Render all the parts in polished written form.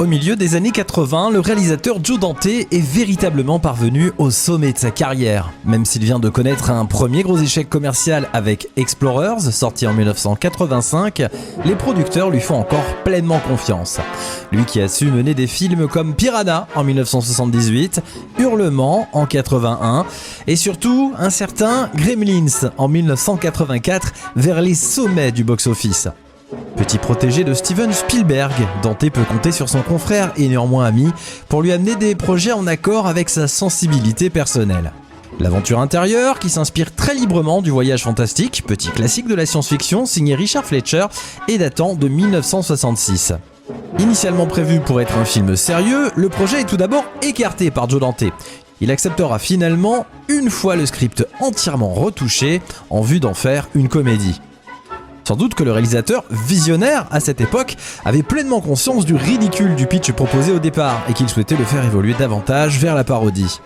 Au milieu des années 80, le réalisateur Joe Dante est véritablement parvenu au sommet de sa carrière. Même s'il vient de connaître un premier gros échec commercial avec Explorers, sorti en 1985, les producteurs lui font encore pleinement confiance. Lui qui a su mener des films comme Piranha en 1978, Hurlement en 81 et surtout un certain Gremlins en 1984 vers les sommets du box-office. Petit protégé de Steven Spielberg, Dante peut compter sur son confrère et néanmoins ami pour lui amener des projets en accord avec sa sensibilité personnelle. L'aventure intérieure, qui s'inspire très librement du voyage fantastique, petit classique de la science-fiction signé Richard Fletcher et datant de 1966. Initialement prévu pour être un film sérieux, le projet est tout d'abord écarté par Joe Dante. Il acceptera finalement, une fois le script entièrement retouché, en vue d'en faire une comédie. Sans doute que le réalisateur, visionnaire à cette époque, avait pleinement conscience du ridicule du pitch proposé au départ et qu'il souhaitait le faire évoluer davantage vers la parodie.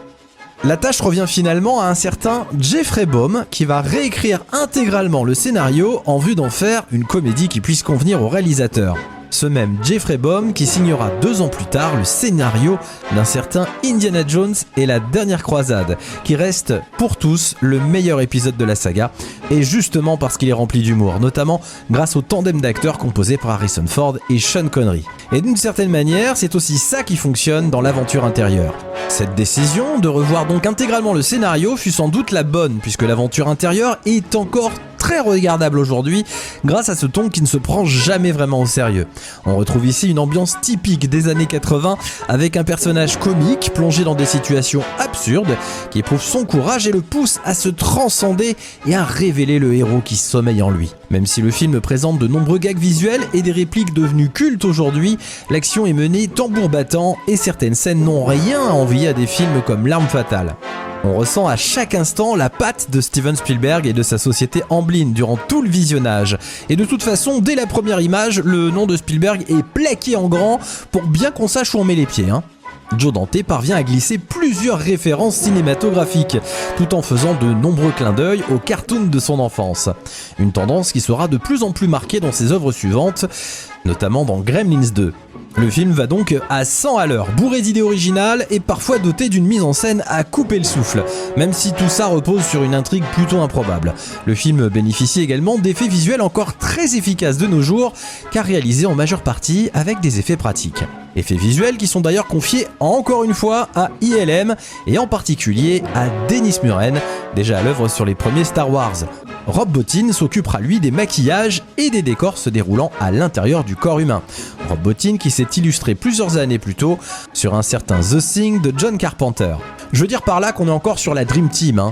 La tâche revient finalement à un certain Jeffrey Baum qui va réécrire intégralement le scénario en vue d'en faire une comédie qui puisse convenir au réalisateur. Ce même Jeffrey Baum qui signera 2 ans plus tard le scénario d'un certain Indiana Jones et la dernière croisade, qui reste pour tous le meilleur épisode de la saga, et justement parce qu'il est rempli d'humour, notamment grâce au tandem d'acteurs composé par Harrison Ford et Sean Connery. Et d'une certaine manière, c'est aussi ça qui fonctionne dans l'aventure intérieure. Cette décision de revoir donc intégralement le scénario fut sans doute la bonne, puisque l'aventure intérieure est encore très regardable aujourd'hui grâce à ce ton qui ne se prend jamais vraiment au sérieux. On retrouve ici une ambiance typique des années 80 avec un personnage comique plongé dans des situations absurdes qui éprouve son courage et le pousse à se transcender et à révéler le héros qui sommeille en lui. Même si le film présente de nombreux gags visuels et des répliques devenues cultes aujourd'hui, l'action est menée tambour battant et certaines scènes n'ont rien à envier à des films comme L'Arme Fatale. On ressent à chaque instant la patte de Steven Spielberg et de sa société Amblin durant tout le visionnage. Et de toute façon, dès la première image, le nom de Spielberg est plaqué en grand pour bien qu'on sache où on met les pieds. Joe Dante parvient à glisser plusieurs références cinématographiques, tout en faisant de nombreux clins d'œil aux cartoons de son enfance. Une tendance qui sera de plus en plus marquée dans ses œuvres suivantes, notamment dans Gremlins 2. Le film va donc à 100 à l'heure, bourré d'idées originales et parfois doté d'une mise en scène à couper le souffle, même si tout ça repose sur une intrigue plutôt improbable. Le film bénéficie également d'effets visuels encore très efficaces de nos jours, car réalisés en majeure partie avec des effets pratiques. Effets visuels qui sont d'ailleurs confiés encore une fois à ILM et en particulier à Dennis Muren, déjà à l'œuvre sur les premiers Star Wars. Rob Bottin s'occupera lui des maquillages et des décors se déroulant à l'intérieur du corps humain. Rob Bottin qui s'est illustré plusieurs années plus tôt sur un certain The Thing de John Carpenter. Je veux dire par là qu'on est encore sur la Dream Team.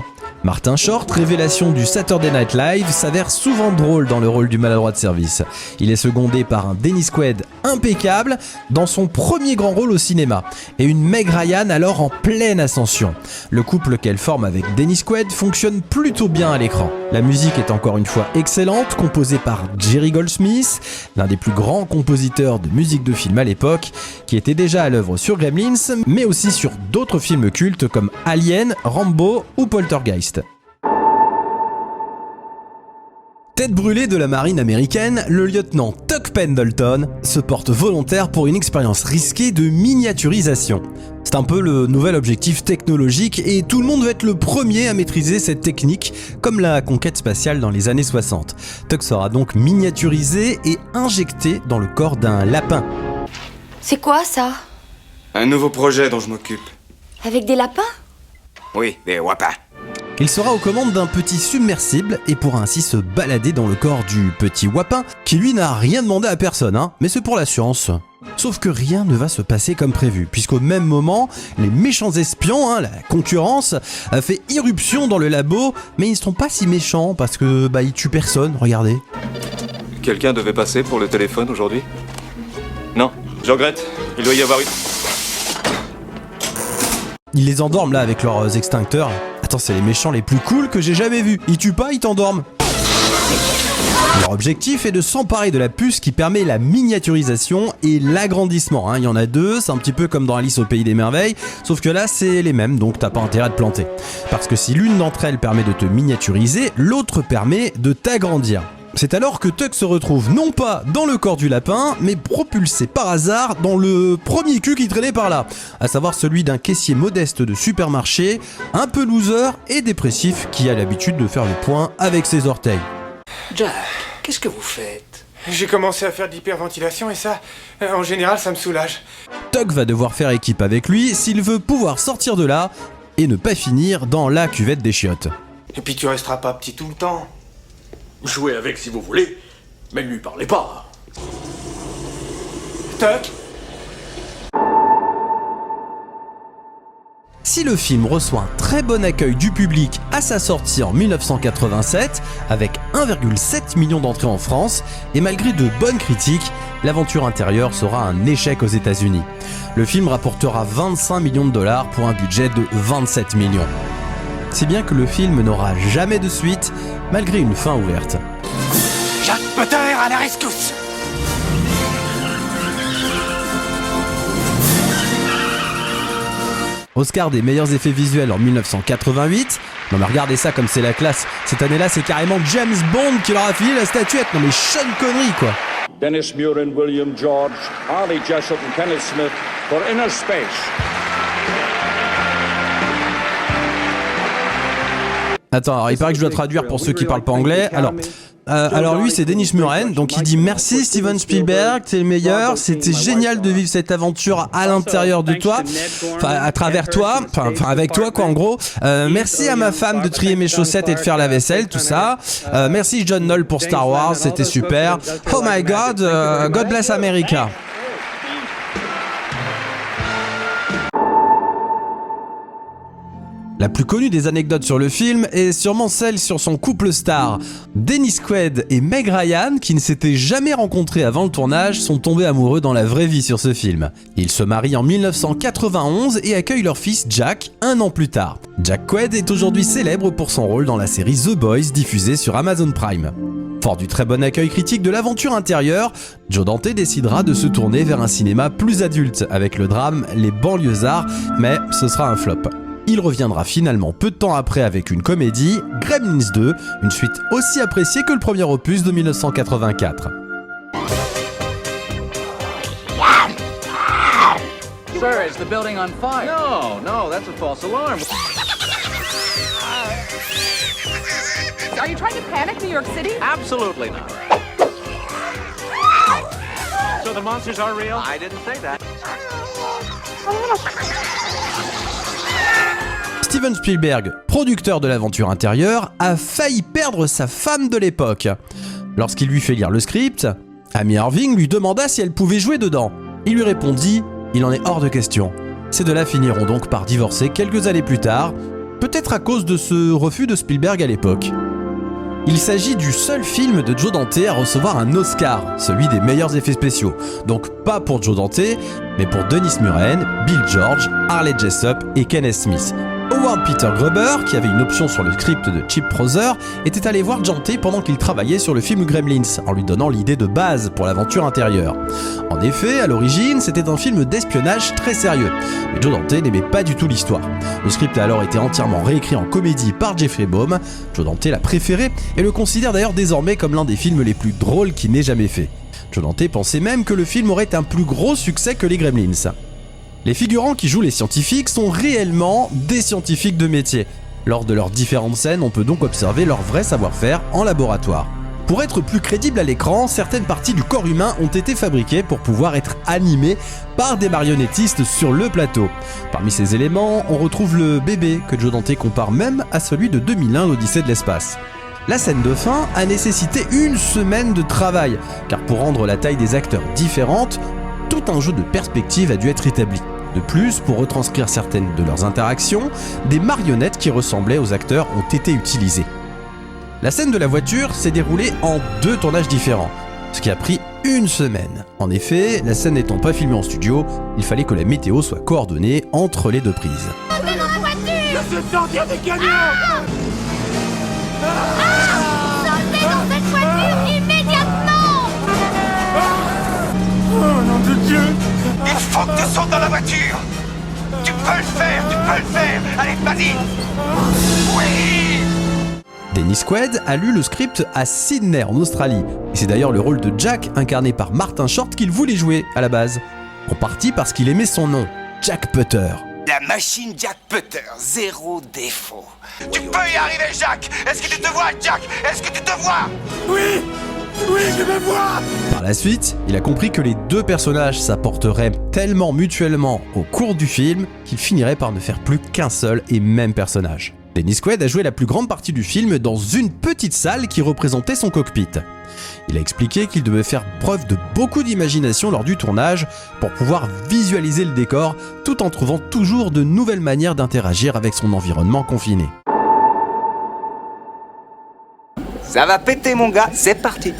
Martin Short, révélation du Saturday Night Live, s'avère souvent drôle dans le rôle du maladroit de service. Il est secondé par un Dennis Quaid impeccable dans son premier grand rôle au cinéma et une Meg Ryan alors en pleine ascension. Le couple qu'elle forme avec Dennis Quaid fonctionne plutôt bien à l'écran. La musique est encore une fois excellente, composée par Jerry Goldsmith, l'un des plus grands compositeurs de musique de film à l'époque, qui était déjà à l'œuvre sur Gremlins, mais aussi sur d'autres films cultes comme Alien, Rambo ou Poltergeist. Tête brûlée de la marine américaine, le lieutenant Tuck Pendleton se porte volontaire pour une expérience risquée de miniaturisation. C'est un peu le nouvel objectif technologique et tout le monde veut être le premier à maîtriser cette technique, comme la conquête spatiale dans les années 60. Tuck sera donc miniaturisé et injecté dans le corps d'un lapin. C'est quoi ça? Un nouveau projet dont je m'occupe. Avec des lapins? Oui, des wapins. Il sera aux commandes d'un petit submersible et pourra ainsi se balader dans le corps du petit wapin qui lui n'a rien demandé à personne, mais c'est pour la science. Sauf que rien ne va se passer comme prévu, puisqu'au même moment, les méchants espions, la concurrence, a fait irruption dans le labo, mais ils ne sont pas si méchants parce que ils tuent personne, regardez. Quelqu'un devait passer pour le téléphone aujourd'hui? Non, je regrette, il doit y avoir une... Ils les endorment là avec leurs extincteurs. Attends, c'est les méchants les plus cool que j'ai jamais vus. Ils tuent pas, ils t'endorment. Leur objectif est de s'emparer de la puce qui permet la miniaturisation et l'agrandissement. Il y en a 2, c'est un petit peu comme dans Alice au Pays des Merveilles, sauf que là c'est les mêmes, donc t'as pas intérêt à te planter. Parce que si l'une d'entre elles permet de te miniaturiser, l'autre permet de t'agrandir. C'est alors que Tuck se retrouve non pas dans le corps du lapin, mais propulsé par hasard dans le premier cul qui traînait par là, à savoir celui d'un caissier modeste de supermarché, un peu loser et dépressif qui a l'habitude de faire le point avec ses orteils. Jack, qu'est-ce que vous faites? J'ai commencé à faire de l'hyperventilation et ça, en général, ça me soulage. Tuck va devoir faire équipe avec lui s'il veut pouvoir sortir de là et ne pas finir dans la cuvette des chiottes. Et puis tu resteras pas petit tout le temps. Jouez avec si vous voulez, mais ne lui parlez pas. Tuck. Si le film reçoit un très bon accueil du public à sa sortie en 1987, avec 1,7 million d'entrées en France, et malgré de bonnes critiques, l'aventure intérieure sera un échec aux États-Unis. Le film rapportera 25 millions de dollars pour un budget de 27 millions. Si bien que le film n'aura jamais de suite, malgré une fin ouverte. Jack Potter à la rescousse. Oscar des meilleurs effets visuels en 1988. Non mais regardez ça comme c'est la classe. Cette année-là, c'est carrément James Bond qui leur a filé la statuette. Non mais Sean Connery quoi. Dennis Muren, William George, Harley Jessup and Kenneth Smith for Inner Space. Attends, alors il paraît que je dois traduire pour ceux qui parlent pas anglais. Alors lui c'est Dennis Muren, donc il dit merci Steven Spielberg, t'es le meilleur, c'était génial de vivre cette aventure à l'intérieur de toi, enfin à travers toi, enfin avec toi quoi en gros. Merci à ma femme de trier mes chaussettes et de faire la vaisselle, tout ça. Merci John Knoll pour Star Wars, c'était super. Oh my God, God bless America. La plus connue des anecdotes sur le film est sûrement celle sur son couple star. Dennis Quaid et Meg Ryan, qui ne s'étaient jamais rencontrés avant le tournage, sont tombés amoureux dans la vraie vie sur ce film. Ils se marient en 1991 et accueillent leur fils Jack un an plus tard. Jack Quaid est aujourd'hui célèbre pour son rôle dans la série The Boys diffusée sur Amazon Prime. Fort du très bon accueil critique de l'aventure intérieure, Joe Dante décidera de se tourner vers un cinéma plus adulte avec le drame Les Banlieusards, mais ce sera un flop. Il reviendra finalement peu de temps après avec une comédie, Gremlins 2, une suite aussi appréciée que le premier opus de 1984. Sir, is the building on fire? No, that's a false alarm. Are you trying to panic New York City? Absolutely not. So the monsters are real? I didn't say that. Steven Spielberg, producteur de l'aventure intérieure, a failli perdre sa femme de l'époque. Lorsqu'il lui fait lire le script, Amy Irving lui demanda si elle pouvait jouer dedans. Il lui répondit « Il en est hors de question ». Ces deux-là finiront donc par divorcer quelques années plus tard, peut-être à cause de ce refus de Spielberg à l'époque. Il s'agit du seul film de Joe Dante à recevoir un Oscar, celui des meilleurs effets spéciaux. Donc pas pour Joe Dante, mais pour Dennis Muren, Bill George, Harley Jessup et Kenneth Smith. Howard Peter Gruber, qui avait une option sur le script de Chip Brother, était allé voir Dante pendant qu'il travaillait sur le film Gremlins, en lui donnant l'idée de base pour l'aventure intérieure. En effet, à l'origine, c'était un film d'espionnage très sérieux, mais Joe Dante n'aimait pas du tout l'histoire. Le script a alors été entièrement réécrit en comédie par Jeffrey Baum. Joe Dante l'a préféré et le considère d'ailleurs désormais comme l'un des films les plus drôles qu'il n'ait jamais fait. Joe Dante pensait même que le film aurait un plus gros succès que les Gremlins. Les figurants qui jouent les scientifiques sont réellement des scientifiques de métier. Lors de leurs différentes scènes, on peut donc observer leur vrai savoir-faire en laboratoire. Pour être plus crédible à l'écran, certaines parties du corps humain ont été fabriquées pour pouvoir être animées par des marionnettistes sur le plateau. Parmi ces éléments, on retrouve le bébé que Joe Dante compare même à celui de 2001, l'Odyssée de l'espace. La scène de fin a nécessité une semaine de travail, car pour rendre la taille des acteurs différente, tout un jeu de perspective a dû être établi. De plus, pour retranscrire certaines de leurs interactions, des marionnettes qui ressemblaient aux acteurs ont été utilisées. La scène de la voiture s'est déroulée en 2 tournages différents, ce qui a pris une semaine. En effet, la scène n'étant pas filmée en studio, il fallait que la météo soit coordonnée entre les 2 prises. Montez dans la voiture! Je te sens, il y a des camions! Sautez dans cette voiture immédiatement! Oh nom de Dieu! Il faut que tu sautes dans la voiture. Tu peux le faire, Allez, vas-y. Oui. Dennis Quaid a lu le script à Sydney en Australie, et c'est d'ailleurs le rôle de Jack, incarné par Martin Short, qu'il voulait jouer à la base. En partie parce qu'il aimait son nom, Jack Putter. La machine Jack Putter, zéro défaut. Tu peux y arriver, Jack. Est-ce que tu te vois, Jack? Est-ce que tu te vois? Oui, je me vois. Par la suite, il a compris que les deux personnages s'apporteraient tellement mutuellement au cours du film qu'il finirait par ne faire plus qu'un seul et même personnage. Dennis Quaid a joué la plus grande partie du film dans une petite salle qui représentait son cockpit. Il a expliqué qu'il devait faire preuve de beaucoup d'imagination lors du tournage pour pouvoir visualiser le décor tout en trouvant toujours de nouvelles manières d'interagir avec son environnement confiné. Ça va péter, mon gars. C'est parti.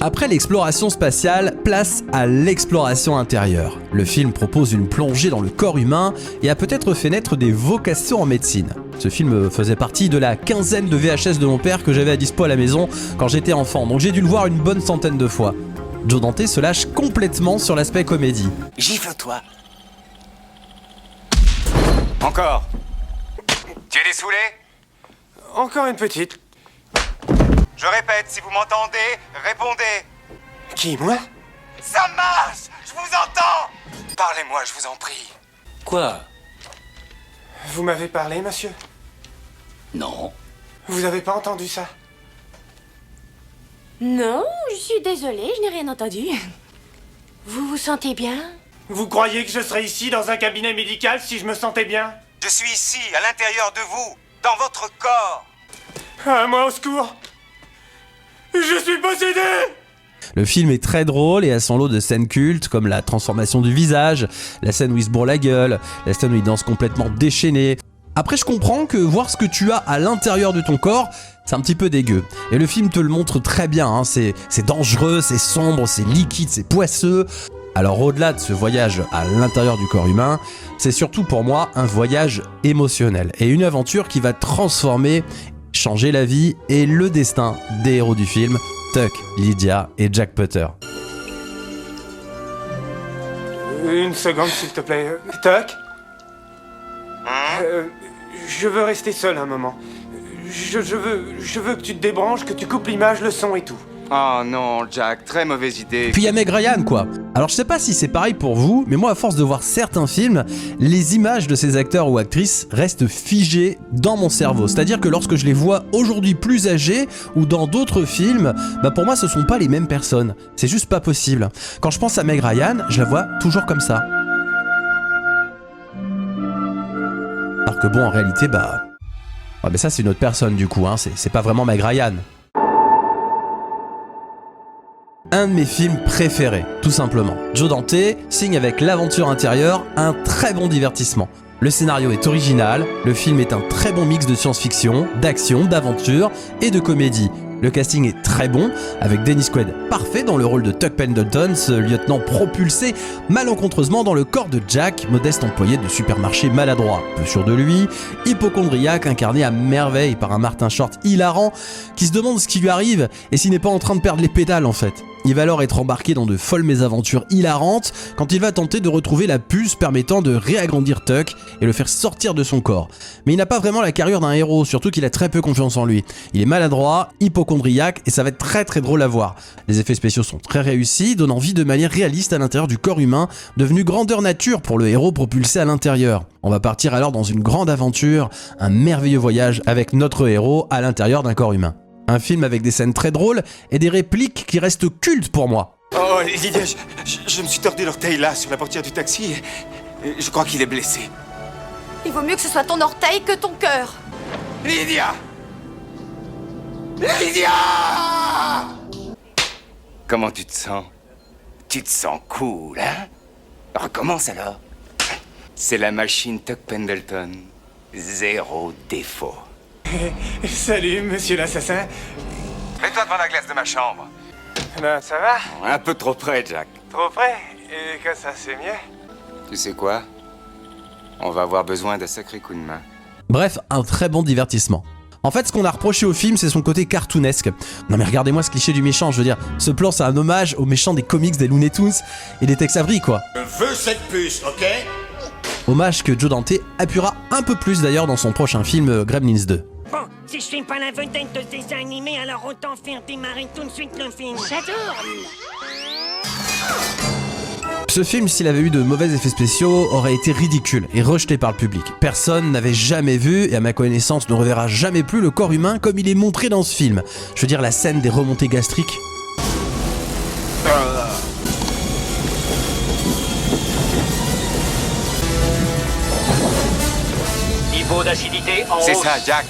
Après l'exploration spatiale, place à l'exploration intérieure. Le film propose une plongée dans le corps humain et a peut-être fait naître des vocations en médecine. Ce film faisait partie de la quinzaine de VHS de mon père que j'avais à dispo à la maison quand j'étais enfant, donc j'ai dû le voir une bonne centaine de fois. Joe Dante se lâche complètement sur l'aspect comédie. Gifle-toi. Encore. Tu es dessoulé? Encore une petite. Je répète, si vous m'entendez, répondez. Qui, moi? Ça marche! Je vous entends! Parlez-moi, je vous en prie. Quoi? Vous m'avez parlé, monsieur? Non. Vous avez pas entendu ça? Non, je suis désolée, je n'ai rien entendu. Vous vous sentez bien? Vous croyez que je serais ici dans un cabinet médical si je me sentais bien? Je suis ici, à l'intérieur de vous, dans votre corps. Ah, moi au secours! Je suis possédé! Le film est très drôle et a son lot de scènes cultes comme la transformation du visage, la scène où il se bourre la gueule, la scène où il danse complètement déchaîné. Après, je comprends que voir ce que tu as à l'intérieur de ton corps, c'est un petit peu dégueu. Et le film te le montre très bien, hein. C'est dangereux, c'est sombre, c'est liquide, c'est poisseux. Alors au-delà de ce voyage à l'intérieur du corps humain, c'est surtout pour moi un voyage émotionnel et une aventure qui va transformer, changer la vie et le destin des héros du film, Tuck, Lydia et Jack Putter. Une seconde, s'il te plaît. Tuck? Je veux rester seul un moment. Je veux que tu te débranches, que tu coupes l'image, le son et tout. Oh non, Jack, très mauvaise idée. Puis il y a Meg Ryan, quoi. Alors je sais pas si c'est pareil pour vous, mais moi à force de voir certains films, les images de ces acteurs ou actrices restent figées dans mon cerveau. C'est-à-dire que lorsque je les vois aujourd'hui plus âgés ou dans d'autres films, bah pour moi ce sont pas les mêmes personnes. C'est juste pas possible. Quand je pense à Meg Ryan, je la vois toujours comme ça. Alors que bon, en réalité, bah... Ouais, mais ça c'est une autre personne du coup, hein. C'est pas vraiment Meg Ryan. Un de mes films préférés, tout simplement. Joe Dante signe avec l'aventure intérieure un très bon divertissement. Le scénario est original, le film est un très bon mix de science-fiction, d'action, d'aventure et de comédie. Le casting est très bon, avec Dennis Quaid parfait dans le rôle de Tuck Pendleton, ce lieutenant propulsé malencontreusement dans le corps de Jack, modeste employé de supermarché maladroit, peu sûr de lui, hypocondriaque incarné à merveille par un Martin Short hilarant qui se demande ce qui lui arrive et s'il n'est pas en train de perdre les pédales en fait. Il va alors être embarqué dans de folles mésaventures hilarantes quand il va tenter de retrouver la puce permettant de réagrandir Tuck et le faire sortir de son corps. Mais il n'a pas vraiment la carrure d'un héros, surtout qu'il a très peu confiance en lui. Il est maladroit, hypocondriaque et ça va être très très drôle à voir. Les effets spéciaux sont très réussis, donnant vie de manière réaliste à l'intérieur du corps humain, devenu grandeur nature pour le héros propulsé à l'intérieur. On va partir alors dans une grande aventure, un merveilleux voyage avec notre héros à l'intérieur d'un corps humain. Un film avec des scènes très drôles et des répliques qui restent cultes pour moi. Oh, Lydia, je me suis tordu l'orteil là, sur la portière du taxi. Et je crois qu'il est blessé. Il vaut mieux que ce soit ton orteil que ton cœur. Lydia! Lydia! Comment tu te sens? Tu te sens cool, hein? Recommence alors. C'est la machine Tuck Pendleton. Zéro défaut. Salut, monsieur l'assassin. Mets-toi devant la glace de ma chambre. Ben, ça va? Un peu trop près, Jack. Trop près? Et que ça, c'est mieux? Tu sais quoi? On va avoir besoin d'un sacré coup de main. Bref, un très bon divertissement. En fait, ce qu'on a reproché au film, c'est son côté cartoonesque. Non mais regardez-moi ce cliché du méchant, je veux dire, ce plan c'est un hommage aux méchants des comics des Looney Tunes et des Tex Avery quoi. Je veux cette puce, ok? hommage que Joe Dante appuiera un peu plus d'ailleurs dans son prochain film Gremlins 2. Bon, si je suis pas la vedette de ce dessin animé, alors autant faire démarrer tout de suite le film. J'adore. Ce film, s'il avait eu de mauvais effets spéciaux, aurait été ridicule et rejeté par le public. Personne n'avait jamais vu, et à ma connaissance ne reverra jamais plus le corps humain comme il est montré dans ce film. Je veux dire la scène des remontées gastriques. Niveau d'acidité en hausse. C'est ça, Jack.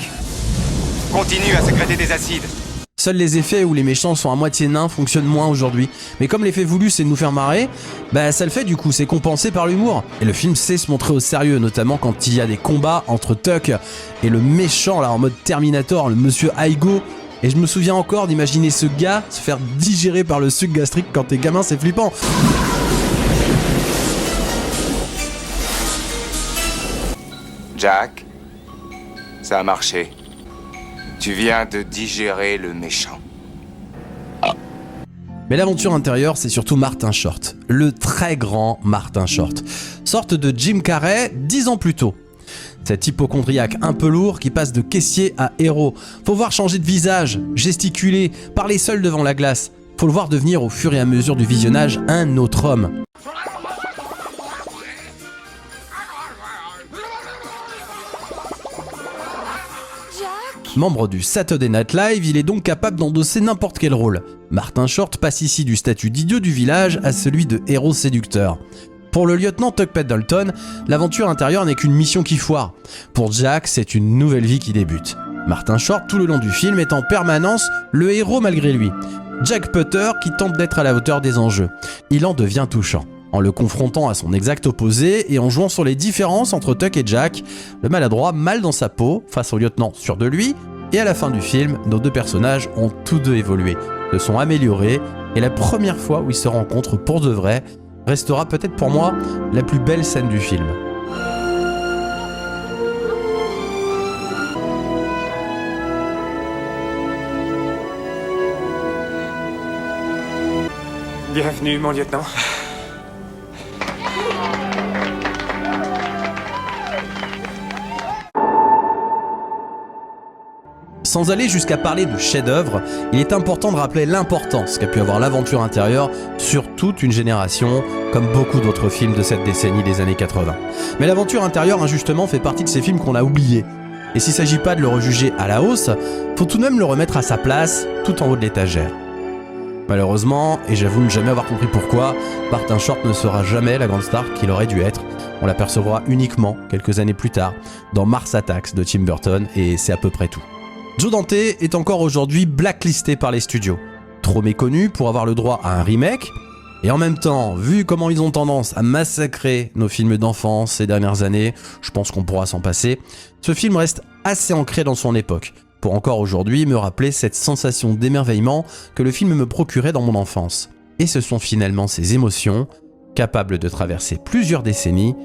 Continue à sécréter des acides. Seuls les effets où les méchants sont à moitié nains fonctionnent moins aujourd'hui. Mais comme l'effet voulu c'est de nous faire marrer, bah ça le fait du coup, c'est compensé par l'humour. Et le film sait se montrer au sérieux, notamment quand il y a des combats entre Tuck et le méchant là en mode Terminator, le monsieur Aigo. Et je me souviens encore d'imaginer ce gars se faire digérer par le suc gastrique quand t'es gamin, c'est flippant. Jack, ça a marché. Tu viens de digérer le méchant. Mais l'aventure intérieure, c'est surtout Martin Short, le très grand Martin Short, sorte de Jim Carrey 10 ans plus tôt. Cet hypocondriaque un peu lourd qui passe de caissier à héros. Faut voir changer de visage, gesticuler, parler seul devant la glace. Faut le voir devenir au fur et à mesure du visionnage un autre homme. Membre du Saturday Night Live, il est donc capable d'endosser n'importe quel rôle. Martin Short passe ici du statut d'idiot du village à celui de héros séducteur. Pour le lieutenant Tuck Pendleton, l'aventure intérieure n'est qu'une mission qui foire. Pour Jack, c'est une nouvelle vie qui débute. Martin Short, tout le long du film, est en permanence le héros malgré lui. Jack Putter qui tente d'être à la hauteur des enjeux. Il en devient touchant. En le confrontant à son exact opposé et en jouant sur les différences entre Tuck et Jack, le maladroit mal dans sa peau face au lieutenant sûr de lui, et à la fin du film, nos deux personnages ont tous deux évolué, se sont améliorés, et la première fois où ils se rencontrent pour de vrai restera peut-être pour moi la plus belle scène du film. Bienvenue, mon lieutenant. Sans aller jusqu'à parler de chef-d'œuvre, il est important de rappeler l'importance qu'a pu avoir l'aventure intérieure sur toute une génération, comme beaucoup d'autres films de cette décennie des années 80. Mais l'aventure intérieure, injustement, fait partie de ces films qu'on a oubliés. Et s'il ne s'agit pas de le rejuger à la hausse, faut tout de même le remettre à sa place, tout en haut de l'étagère. Malheureusement, et j'avoue ne jamais avoir compris pourquoi, Martin Short ne sera jamais la grande star qu'il aurait dû être. On l'apercevra uniquement quelques années plus tard dans Mars Attacks de Tim Burton, et c'est à peu près tout. Joe Dante est encore aujourd'hui blacklisté par les studios. Trop méconnu pour avoir le droit à un remake, et en même temps, vu comment ils ont tendance à massacrer nos films d'enfance ces dernières années, je pense qu'on pourra s'en passer, ce film reste assez ancré dans son époque, pour encore aujourd'hui me rappeler cette sensation d'émerveillement que le film me procurait dans mon enfance. Et ce sont finalement ces émotions, capables de traverser plusieurs décennies,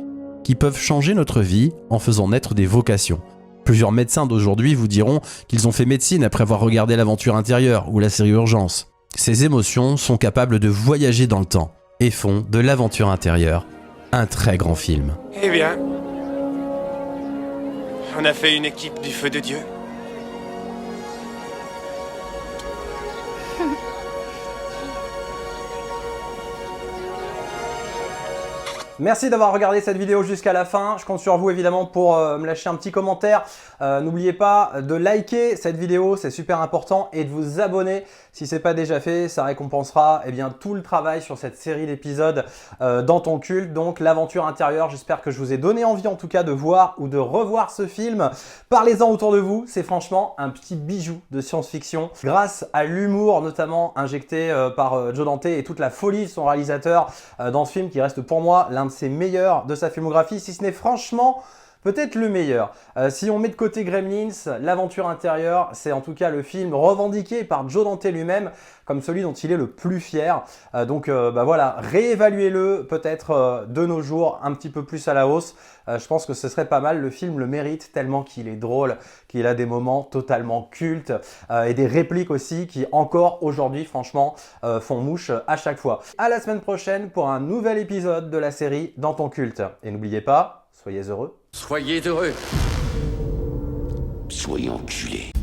qui peuvent changer notre vie en faisant naître des vocations. Plusieurs médecins d'aujourd'hui vous diront qu'ils ont fait médecine après avoir regardé l'aventure intérieure ou la série Urgence. Ces émotions sont capables de voyager dans le temps et font de l'aventure intérieure un très grand film. Eh bien, on a fait une équipe du feu de Dieu. Merci d'avoir regardé cette vidéo jusqu'à la fin. Je compte sur vous évidemment pour me lâcher un petit commentaire. N'oubliez pas de liker cette vidéo, c'est super important, et de vous abonner si ce n'est pas déjà fait. Ça récompensera tout le travail sur cette série d'épisodes dans ton culte, donc l'aventure intérieure. J'espère que je vous ai donné envie en tout cas de voir ou de revoir ce film. Parlez-en autour de vous, c'est franchement un petit bijou de science-fiction. Grâce à l'humour notamment injecté par Joe Dante et toute la folie de son réalisateur dans ce film qui reste pour moi l'un de ses meilleurs de sa filmographie, si ce n'est franchement peut-être le meilleur. Si on met de côté Gremlins, l'aventure intérieure, c'est en tout cas le film revendiqué par Joe Dante lui-même comme celui dont il est le plus fier. Donc voilà, réévaluez-le peut-être de nos jours un petit peu plus à la hausse. Je pense que ce serait pas mal, le film le mérite tellement qu'il est drôle, qu'il a des moments totalement cultes et des répliques aussi qui encore aujourd'hui franchement font mouche à chaque fois. À la semaine prochaine pour un nouvel épisode de la série Dans ton culte. Et n'oubliez pas, Soyez heureux. Soyez heureux. Soyez enculés.